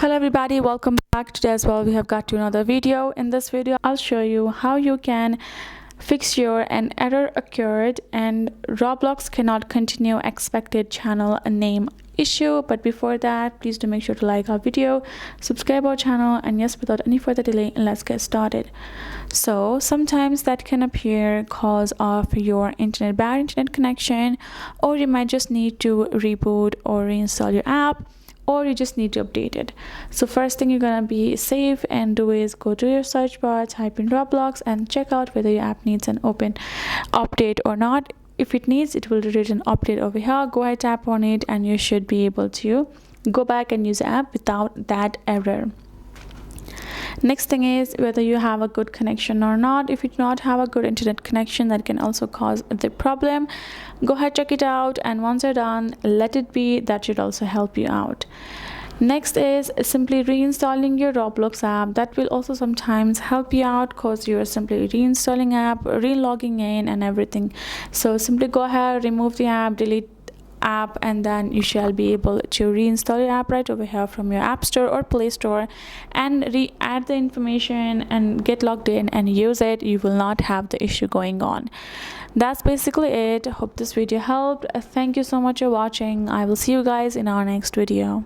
Hello everybody, welcome back. Today as well we have got to another video. In this video I'll show you how you can fix an error occurred and Roblox cannot continue expected channel name issue. But before that, please do make sure to like our video, subscribe our channel, and yes, without any further delay, let's get started. So sometimes that can appear cause of your bad internet connection, or you might just need to reboot or reinstall your app, or you just need to update it. So first thing you're gonna be safe and do is go to your search bar, type in Roblox, and check out whether your app needs an open update or not. If it needs, it will read an update over here. Go ahead, tap on it, and you should be able to go back and use the app without that error. Next thing is whether you have a good connection or not. If you do not have a good internet connection, that can also cause the problem. Go ahead, check it out, and once you're done, let it be. That should also help you out. Next is simply reinstalling your Roblox app. That will also sometimes help you out because you're simply reinstalling app, re-logging in and everything. So simply go ahead, remove the app, delete app, and then you shall be able to reinstall your app right over here from your app store or play store and re-add the information and get logged in and use it. You will not have the issue going on. That's basically it. Hope this video helped. Thank you so much for watching. I will see you guys in our next video.